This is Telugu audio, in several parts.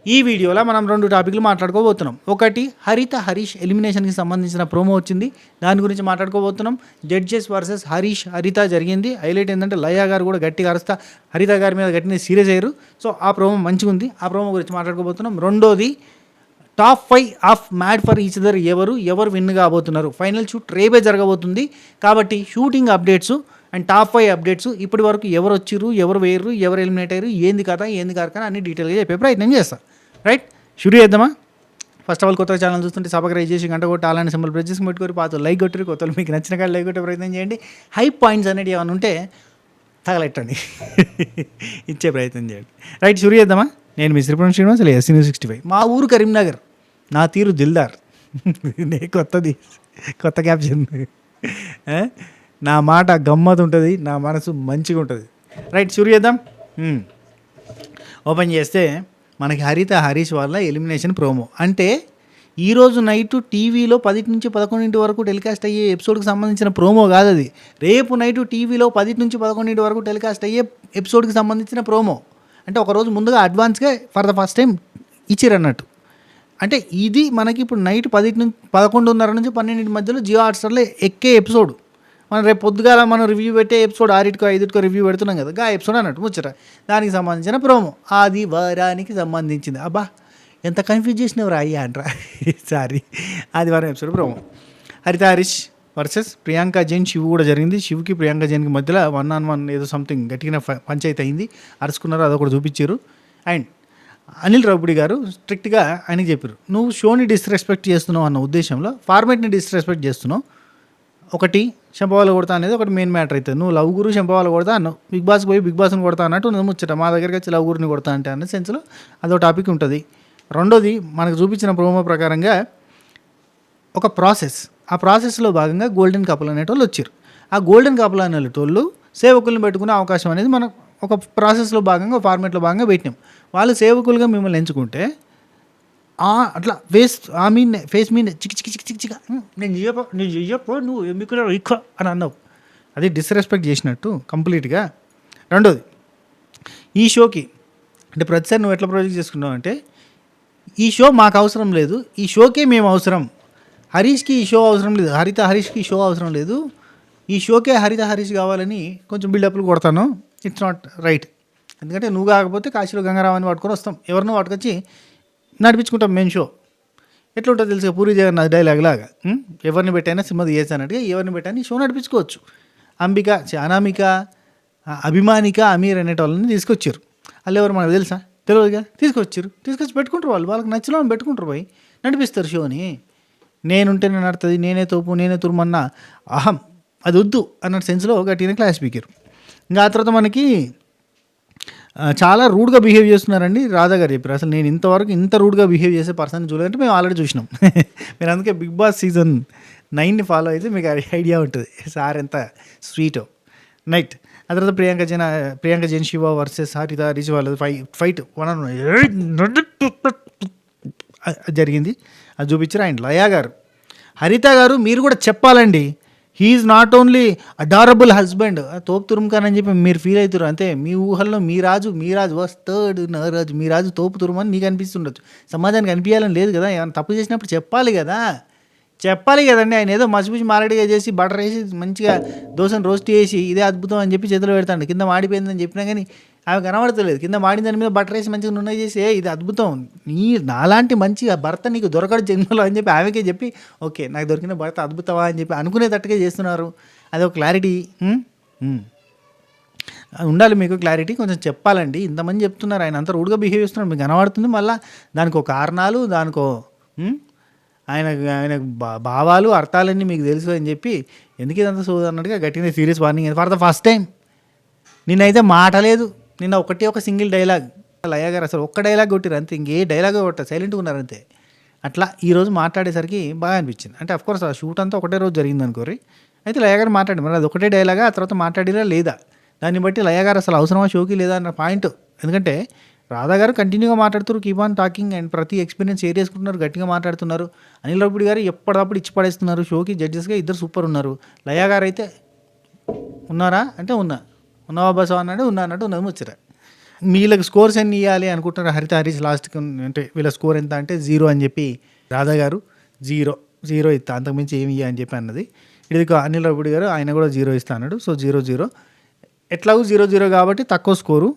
ఈ వీడియోలో మనం 2 టాపిక్లు మాట్లాడుకోబోతున్నాం. ఒకటి హరిత హరీష్ ఎలిమినేషన్కి సంబంధించిన ప్రోమో వచ్చింది, దాని గురించి మాట్లాడుకోబోతున్నాం. జడ్జెస్ వర్సెస్ హరీష్ హరిత జరిగింది. హైలైట్ ఏంటంటే లయ గారు కూడా గట్టిగా అరుస్తా హరిత గారి మీద గట్టిగా సీరియస్ అయ్యారు. సో ఆ ప్రోమో మంచిగా ఉంది, ఆ ప్రోమో గురించి మాట్లాడుకోబోతున్నాం. రెండోది top 5 of mad for each other ఎవరు విన్ కాబోతున్నారు. ఫైనల్ షూట్ రేపే జరగబోతుంది కాబట్టి shooting updates and top 5 updates ఇప్పటి వరకు ఎవరు వచ్చిర్రు, ఎవరు వేయరు, ఎవరు ఎలిమినేట్ అయ్యారు, ఏంది కథ ఏంది కార్ఖాన అన్ని డీటెయిల్గా చెప్పే ప్రయత్నం చేస్తాను. రైట్, షురూ చేద్దామా? ఫస్ట్ ఆఫ్ ఆల్ కొత్త ఛానల్ చూస్తుంటే సబ్స్క్రైబ్ చేసి గంట కొట్టి అలాంటి సింబల్ ప్రెస్ చేసి పెట్టుకోరు, పాత లైక్ కొట్టి కొత్తలు మీకు నచ్చిన కాదు లైక్ కొట్టే ప్రయత్నం చేయండి. హై పాయింట్స్ అనేది ఏమైనా ఉంటే తగలెట్టండి ఇచ్చే ప్రయత్నం చేయండి. రైట్, షురూ చేద్దామా? నేను మీ శ్రీపురం శ్రీనివాస్, SC News 65. మా ఊరు కరీంనగర్, నా తీరు దిల్దార్. కొత్త క్యాప్షన్. నా మాట గమ్మత్ ఉంటుంది, నా మనసు మంచిగా ఉంటుంది. రైట్, షురూ చేద్దాం. ఓపెన్ చేస్తే మనకి హరిత హరీష్ వాళ్ళ ఎలిమినేషన్ ప్రోమో. అంటే ఈరోజు నైటు టీవీలో 10 నుంచి 11 వరకు టెలికాస్ట్ అయ్యే ఎపిసోడ్కి సంబంధించిన ప్రోమో కాదు అది. రేపు నైటు టీవీలో 10 నుంచి 11 వరకు టెలికాస్ట్ అయ్యే ఎపిసోడ్కి సంబంధించిన ప్రోమో. అంటే ఒకరోజు ముందుగా అడ్వాన్స్గా ఫర్ ద ఫస్ట్ టైం ఇచ్చిరన్నట్టు. అంటే ఇది మనకి ఇప్పుడు నైట్ 11:30 నుంచి 12 మధ్యలో జియో హాట్స్టార్లో ఎక్కే ఎపిసోడ్. మనం రేపు పొద్దుగాల మనం రివ్యూ పెట్టే ఎపిసోడ్ 6-5 రివ్యూ పెడుతున్నాం కదా, ఆ ఎపిసోడ్ అన్నట్టు ముచ్చట. దానికి సంబంధించిన ప్రోమో, ఆదివారానికి సంబంధించింది. అబ్బా ఎంత కన్ఫ్యూజ్ చేసినవరా అయ్యా అంటారా, సారీ, ఆదివారం ఎపిసోడ్ ప్రోమో. హరిత హరీష్ వర్సెస్ ప్రియాంక జైన్ శివ్ కూడా జరిగింది. శివ్కి ప్రియాంక జైన్కి మధ్యలో 1-on-1 ఏదో సంథింగ్ గట్టిగా పంచాయతీ అయింది, అరుచుకున్నారు, అదొకటి చూపించారు. అండ్ అనిల్ రావిపూడి గారు స్ట్రిక్ట్గా ఆయనకి చెప్పారు, నువ్వు షోని డిస్రెస్పెక్ట్ చేస్తున్నావు అన్న ఉద్దేశంలో ఫార్మేట్ని డిస్రెస్పెక్ట్ చేస్తున్నావు. ఒకటి శంపవాళ్ళు కొడతా అనేది ఒకటి మెయిన్ మ్యాటర్ అవుతుంది. నువ్వు లవ్ గురు శంపవాళ్ళు కొడతా అన్నావు, బిగ్ బాస్కి పోయి బిగ్ బాస్ని కొడతా అన్నట్టు నువ్వు ముచ్చట, మా దగ్గరికి వచ్చి లవ్ గురిని కొడతా అంటే అనే సెన్స్లో అదో టాపిక్ ఉంటుంది. రెండోది మనకు చూపించిన ప్రోమో ప్రకారంగా ఒక ప్రాసెస్, ఆ ప్రాసెస్లో భాగంగా గోల్డెన్ కపుల్ అనేటోళ్ళు వచ్చారు. ఆ గోల్డెన్ కపుల్ అనేటోళ్ళు సేవకుల్ని పెట్టుకునే అవకాశం అనేది మనం ఒక ప్రాసెస్లో భాగంగా ఫార్మేట్లో భాగంగా పెట్టినాం. వాళ్ళు సేవకులుగా మిమ్మల్ని ఎంచుకుంటే అట్లా ఫేస్ మీద చిక్ నేను చెయ్యపో నువ్వు ఎందుకు ఎక్కువ అని అన్నావు, అది డిస్రెస్పెక్ట్ చేసినట్టు కంప్లీట్గా. రెండోది ఈ షోకి అంటే ప్రతిసారి నువ్వు ఎట్లా ప్రాజెక్ట్ చేసుకున్నావు అంటే, ఈ షో మాకు అవసరం లేదు, ఈ షోకే మేము అవసరం, హరీష్కి ఈ షో అవసరం లేదు, హరిత హరీష్కి ఈ షో అవసరం లేదు, ఈ షోకే హరిత హరీష్ కావాలని కొంచెం బిల్డప్లు కొడతాను. It's not right. ఎందుకంటే నువ్వు కాకపోతే కాశీలో గంగారావాన్ని పట్టుకొని వస్తాం, ఎవరినో పట్టుకొచ్చి నడిపించుకుంటాం మెయిన్ షో. ఎట్లా ఉంటుందో తెలుసు, పూరి జగన్నాథ్ డైలాగ్ లాగా ఎవరిని పెట్టైనా సినిమా చేశానట్టుగా ఎవరిని పెట్టైనా ఈ షో నడిపించుకోవచ్చు. అనామిక, అభిమానిక, అమీర్ అనేటోళ్ళని తీసుకొచ్చారు. వాళ్ళు ఎవరు మనకు తెలుసా? తెలియదుగా, తీసుకొచ్చి పెట్టుకుంటారు, వాళ్ళకి నచ్చిన వాళ్ళు పెట్టుకుంటారు, పోయి నడిపిస్తారు షోని. నేనుంటేనే నడుతుంది, నేనే తోపు నేనే తురుమన్న అహం అది వద్దు అన్న సెన్స్లో గట్టిన క్లాస్ స్పీకర్. ఇంకా ఆ తర్వాత మనకి చాలా రూడ్గా బిహేవ్ చేస్తున్నారండి రాధా గారు చెప్పారు. అసలు నేను ఇంతవరకు ఇంత రూడ్గా బిహేవ్ చేసే పర్సన్ చూడాలంటే మేము ఆల్రెడీ చూసినాం. మీరు అందుకే బిగ్ బాస్ సీజన్ 9ని ఫాలో అయితే మీకు ఐడియా ఉంటుంది సార్ ఎంత స్వీటో. నైట్ ఆ తర్వాత ప్రియాంక జైన్ శివ వర్సెస్ హరిత హరీష్ వాళ్ళది ఫైట్ 1-on-1 జరిగింది, అది చూపించారు. అండ్ లయ గారు, హరిత గారు మీరు కూడా చెప్పాలండి, he's not only adorable husband, తోపు తురుముకాన్ అని చెప్పి మీరు ఫీల్ అవుతారు అంతే. మీ ఊహల్లో మీ రాజు వస్తాడు, నా రాజు మీ రాజు తోపు తురుమని నీకు అనిపిస్తుండొచ్చు, సమాజానికి అనిపించాలని లేదు కదా. ఏమైనా తప్పు చేసినప్పుడు చెప్పాలి కదండి. ఆయన ఏదో మసిపిసి మారడిగా చేసి బటర్ వేసి మంచిగా దోశను రోస్ట్ చేసి ఇదే అద్భుతం అని చెప్పి చేతిలో పెడతాడు, కింద మాడిపోయిందని చెప్పినా కానీ ఆమె కనబడతలేదు, కింద మాడిన దాని మీద బటర్ వేసి మంచిగా నూనె చేసి ఇది అద్భుతం, నాలాంటి మంచి భర్త నీకు దొరకడు జన్మలో అని చెప్పి ఆమెకే చెప్పి ఓకే నాకు దొరికిన భర్త అద్భుతమా అని చెప్పి అనుకునేటట్టుగా చేస్తున్నారు. అది ఒక క్లారిటీ ఉండాలి, మీకు క్లారిటీ కొంచెం చెప్పాలండి. ఇంతమంది చెప్తున్నారు ఆయన అంత రూడ్గా బిహేవ్ చేస్తున్నారు, మీకు కనబడుతుంది. మళ్ళీ దానికో కారణాలు, దానికో ఆయన భావాలు అర్థాలన్నీ మీకు తెలుసు అని చెప్పి ఎందుకు ఇదంతా సోదు అన్నట్టుగా గట్టిగా serious warning. For the first time నిన్నైతే మాట లేదు, నిన్న ఒక సింగిల్ డైలాగ్ లయ గారు అసలు ఒక్క డైలాగ్ కొట్టిరు అంతే, ఇంకే డైలాగ్ కొట్టారు, సైలెంట్గా ఉన్నారు అంతే. అట్లా ఈరోజు మాట్లాడేసరికి బాగా అనిపించింది. అంటే అఫ్కోర్స్ ఆ షూట్ అంతా ఒకటే రోజు జరిగింది అనుకోరి, అయితే లయ గారు మాట్లాడి మరి అది ఒకటే డైలాగా, ఆ తర్వాత మాట్లాడిరా లేదా దాన్ని బట్టి లయ గారు అసలు అవసరమా షోకి లేదా అన్న పాయింట్. ఎందుకంటే రాధా గారు కంటిన్యూగా మాట్లాడుతున్నారు, కీప్ ఆన్ టాకింగ్, అండ్ ప్రతి ఎక్స్పీరియన్స్ షేర్ చేసుకుంటున్నారు, గట్టిగా మాట్లాడుతున్నారు. అనిల్ రావిపూడి గారు ఎప్పటికప్పుడు ఇచ్చి పడేస్తున్నారు షోకి, జడ్జెస్గా ఇద్దరు సూపర్ ఉన్నారు. లయ గారు అయితే ఉన్నారా అంటే ఉన్నావా బసవ అన్నాడు, అన్నట్టు ఉన్నది ముచ్చట. వీళ్ళకి స్కోర్స్ ఎన్ని ఇవ్వాలి అనుకుంటున్నారు హరిత హరీష్ లాస్ట్కి, అంటే వీళ్ళ స్కోర్ ఎంత అంటే 0 అని చెప్పి రాధా గారు 0 ఇస్తా, అంతకుమించి ఏమి ఇయ్య అని చెప్పి అన్నది. ఇది అనిల్ రావిపూడి గారు ఆయన కూడా 0 ఇస్తా అన్నాడు. సో 0-0 ఎట్లాగూ 0-0 కాబట్టి తక్కువ స్కోరు.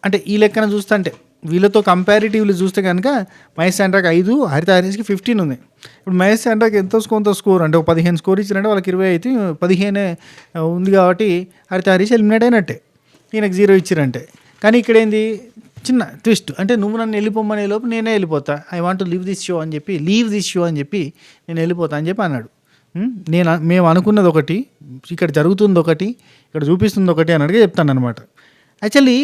అంటే ఈ లెక్కన చూస్తుంటే వీళ్ళతో కంపారిటివ్లీ చూస్తే కనుక మహేష్ శాండ్రాకి 5, హరిత హరీష్కి 15 ఉంది. ఇప్పుడు మహేష్ శాండ్రాకి కొంత స్కోర్ అంటే ఒక 15 స్కోర్ ఇచ్చినట్టే వాళ్ళకి 20 అయితే 15 ఉంది కాబట్టి హరిత హరీష్ ఎలిమినేట్ అయినట్టే, ఈయనకు 0 ఇచ్చిరంటే. కానీ ఇక్కడ ఏంది చిన్న ట్విస్ట్ అంటే నువ్వు నన్ను వెళ్ళిపోమనే లోపు నేనే వెళ్ళిపోతా, I want to leave this show అని చెప్పి నేను వెళ్ళిపోతా అని చెప్పి అన్నాడు. మేము అనుకున్నది ఒకటి, ఇక్కడ జరుగుతుంది ఒకటి, ఇక్కడ చూపిస్తుంది ఒకటి అన్నట్టుగా చెప్తాను అనమాట. యాక్చువల్లీ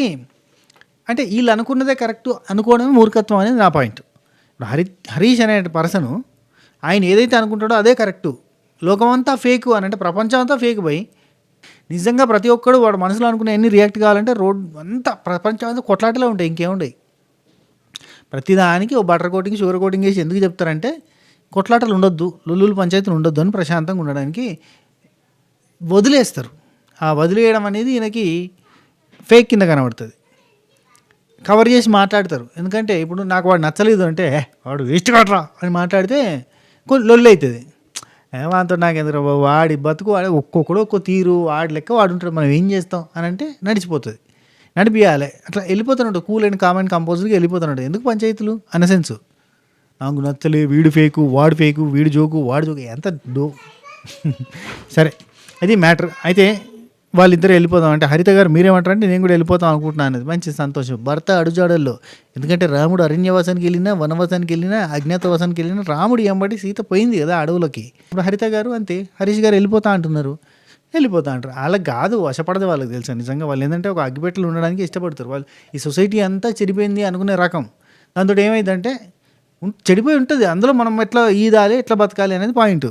అంటే వీళ్ళు అనుకున్నదే కరెక్ట్ అనుకోవడమే మూర్ఖత్వం అనేది నా పాయింట్. ఇప్పుడు హరీష్ అనే పర్సను ఆయన ఏదైతే అనుకుంటాడో అదే కరెక్టు. లోకమంతా ఫేక్ అని అంటే ప్రపంచం అంతా ఫేక్ పోయి నిజంగా ప్రతి ఒక్కడు వాడు మనసులో అనుకునే ఎన్ని రియాక్ట్ కావాలంటే రోడ్ అంతా ప్రపంచం అంతా కొట్లాటలే ఉంటాయి, ఇంకేముంటాయి. ప్రతిదానికి ఓ బటర్ కోటింగ్ షుగర్ కోటింగ్ వేసి ఎందుకు చెప్తారంటే కొట్లాటలు ఉండొద్దు, లొల్లులు పంచాయతీలు ఉండొద్దు అని ప్రశాంతంగా ఉండడానికి వదిలేస్తారు. ఆ వదిలేయడం అనేది ఈయనకి ఫేక్ కింద కనబడుతుంది, కవర్ చేసి మాట్లాడతారు. ఎందుకంటే ఇప్పుడు నాకు వాడు నచ్చలేదు అంటే వాడు వేస్ట్ కాట్రా అని మాట్లాడితే లొల్లు అవుతుంది. వాడితో నాకు ఎందుకు వాడి బతుకు వాడి ఒక్కొక్కడు ఒక్కో తీరు వాడి లెక్క వాడు ఉంటాడు, మనం ఏం చేస్తాం అని అంటే నడిచిపోతుంది, నడిపియాలి. అట్లా వెళ్ళిపోతున్నాడు కూల్ అండ్ కామెంట్ కంపోజ్గా వెళ్ళిపోతున్నాడు. ఎందుకు పంచాయతీలు అన్న సెన్సు. నాకు నచ్చలే, వీడు ఫేకు వాడు ఫేకు, వీడు జోకు వాడు జోకు, ఎంత సరే అది మ్యాటర్. అయితే వాళ్ళిద్దరు వెళ్ళిపోదాం అంటే హరిత గారు మీరేమంటారంటే నేను కూడా వెళ్ళిపోతాం అనుకుంటున్నాను అనేది మంచి సంతోషం. భర్త అడుజాడల్లో, ఎందుకంటే రాముడు అరణ్యవాసానికి వెళ్ళినా వనవాసానికి వెళ్ళినా అజ్ఞాతవాసానికి వెళ్ళినా రాముడు ఎంబడి సీత పోయింది కదా అడవులకి. ఇప్పుడు హరిత గారు అంతే, హరీష్ గారు వెళ్ళిపోతా అంటున్నారు, వెళ్ళిపోతా అంటారు. వాళ్ళకి కాదు వశపడదు, వాళ్ళకి తెలుసా నిజంగా వాళ్ళు ఏంటంటే ఒక అగ్గిపెట్టలు ఉండడానికి ఇష్టపడతారు. వాళ్ళు ఈ సొసైటీ అంతా చెడిపోయింది అనుకునే రకం. దాంతో ఏమైందంటే చెడిపోయి ఉంటుంది, అందులో మనం ఎట్లా ఈదాలి ఎట్లా బతకాలి అనేది పాయింట్.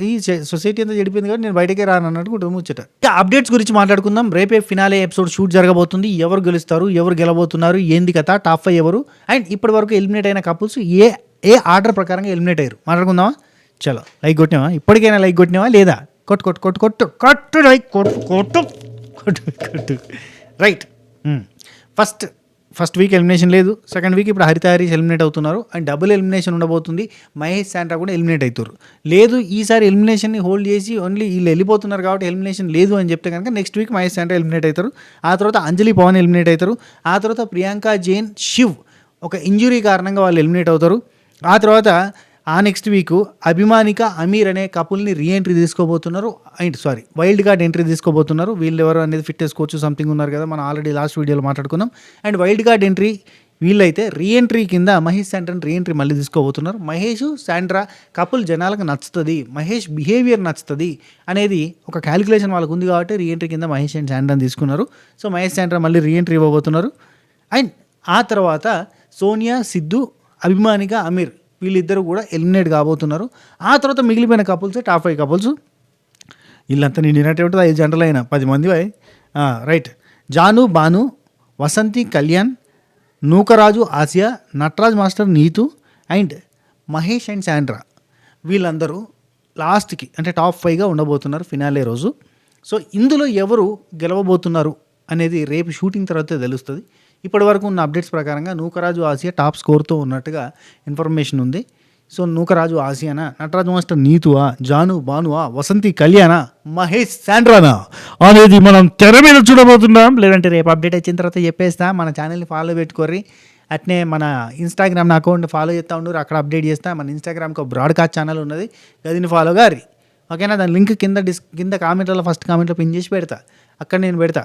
ఈ సొసైటీ అంతా చెడిపోయింది కాబట్టి నేను బయటకే రానన్నట్టు ఉంటుంది ముచ్చట. ఇంకా అప్డేట్స్ గురించి మాట్లాడుకుందాం. రేపే ఫినాలే ఎపిసోడ్ షూట్ జరగబోతుంది. ఎవరు గెలుస్తారు, ఎవరు గెలబోతున్నారు, ఏంది కథ, టాప్ 5 ఎవరు, అండ్ ఇప్పటి వరకు ఎలిమినేట్ అయిన కపుల్స్ ఏ ఆర్డర్ ప్రకారంగా ఎలిమినేట్ అయ్యారు మాట్లాడుకుందామా. చలో లైక్ కొట్టినావా, ఇప్పటికైనా లైక్ కొట్టినావా లేదా, కొట్టు లైక్ కొట్టు. రైట్, ఫస్ట్ వీక్ ఎలిమినేషన్ లేదు, సెకండ్ వీక్ ఇప్పుడు హరిత హరీష్ ఎలిమినేట్ అవుతున్నారు, అండ్ డబుల్ ఎలిమినేషన్ ఉండబోతుంది. మహేష్ శాండ్రా కూడా ఎలిమినేట్ అవుతారు. లేదు ఈసారి ఎలిమినేషన్ని హోల్డ్ చేసి ఓన్లీ వీళ్ళు వెళ్ళిపోతున్నారు కాబట్టి ఎలిమినేషన్ లేదు అని చెప్తే కనుక next week Mahesh Sandra eliminate అవుతారు. ఆ తర్వాత అంజలి పవన్ ఎలిమినేట్ అవుతారు. ఆ తర్వాత ప్రియాంక జైన్ శివ్ ఒక ఇంజురీ కారణంగా వాళ్ళు ఎలిమినేట్ అవుతారు. ఆ తర్వాత నెక్స్ట్ వీక్ అభిమానిక అమీర్ అనే కపుల్ని రీఎంట్రీ తీసుకోబోతున్నారు, వైల్డ్ కార్డ్ ఎంట్రీ తీసుకోబోతున్నారు. వీళ్ళు ఎవరు అనేది ఫిట్నెస్ కోచ్ సంథింగ్ ఉన్నారు కదా, మనం ఆల్రెడీ లాస్ట్ వీడియోలో మాట్లాడుకున్నాం. అండ్ వైల్డ్ కార్డ్ ఎంట్రీ వీళ్ళైతే రీఎంట్రీ కింద మహేష్ శాండ్రాని రీఎంట్రీ మళ్ళీ తీసుకోబోతున్నారు. మహేష్ శాండ్రా కపుల్ జనాలకు నచ్చుతుంది, మహేష్ బిహేవియర్ నచ్చుతుంది అనేది ఒక క్యాలిక్యులేషన్ వాళ్ళకు ఉంది కాబట్టి రీఎంట్రీ కింద మహేష్ అండ్ శాండ్రాని తీసుకున్నారు. సో మహేష్ శాండ్రా మళ్ళీ రీఎంట్రీ ఇవ్వబోతున్నారు. అండ్ ఆ తర్వాత సోనియా, సిద్ధు, అభిమానిక, అమీర్ వీళ్ళిద్దరూ కూడా ఎలిమినేట్ కాబోతున్నారు. ఆ తర్వాత మిగిలిపోయిన కపుల్స్ టాప్ 5 కపుల్స్ వీళ్ళంతా నిండినట్టే ఉంటుంది. 5 జంటలు అయినా 10 మంది right. Jaanu, Banu, Vasanthi, Kalyan, Nookaraju, Asiya, Nataraj master, Neetu and Mahesh and Sandra వీళ్ళందరూ లాస్ట్కి అంటే టాప్ 5గా ఉండబోతున్నారు ఫినాలే రోజు. సో ఇందులో ఎవరు గెలవబోతున్నారు అనేది రేపు షూటింగ్ తర్వాతే తెలుస్తుంది. ఇప్పటి వరకు ఉన్న అప్డేట్స్ ప్రకారంగా నూకరాజు, ఆసియా టాప్ స్కోర్తో ఉన్నట్టుగా ఇన్ఫర్మేషన్ ఉంది. సో నూకరాజు, ఆసియానా, నటరాజు మాస్టర్, నీతువా, జాను, బానువా, వసంతి, కళ్యాణా, మహేష్ శాండ్రానా అనేది మనం తెర మీద చూడబోతున్నాం. లేదంటే రేపు అప్డేట్ వచ్చిన తర్వాత చెప్పేస్తా. మన ఛానల్ని ఫాలో పెట్టుకోర్రి. అట్నే మన ఇన్స్టాగ్రామ్ అకౌంట్ ఫాలో చేస్తూ ఉండరు, అక్కడ అప్డేట్ చేస్తా. మన ఇన్స్టాగ్రామ్కి ఒక బ్రాడ్కాస్ట్ ఛానల్ ఉన్నది, గదిని ఫాలో గారి ఓకేనా. దాని లింక్ కింద కామెంట్లో ఫస్ట్ కామెంట్లో పిన్ చేసి పెడతా, అక్కడ నేను పెడతా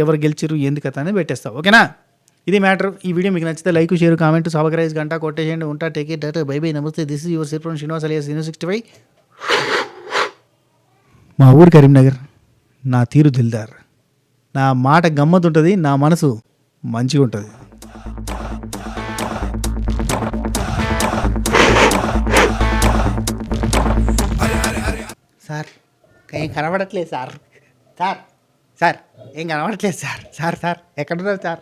ఎవరు గెలిచిరు ఏంది కథ అనేది పెట్టేస్తా. ఓకేనా, ఇది మ్యాటర్. ఈ వీడియో మీకు నచ్చితే లైక్, షేర్, కామెంట్, సబ్స్క్రైబ్ గంట కొట్టేసేయండి. ఉంటా, టేక్ ఇట్, డాటా, బై బై, నమస్తే. This is yourself Srinivas alias 65. మా ఊరు కరీంనగర్, నా తీరు దిల్దార్, నా మాట గమ్మత్ ఉంటుంది, నా మనసు మంచిగా ఉంటుంది. సార్ ఏం కనబడట్లేదు సార్, ఏం కనబడట్లేదు సార్ ఎక్కడున్నారు సార్?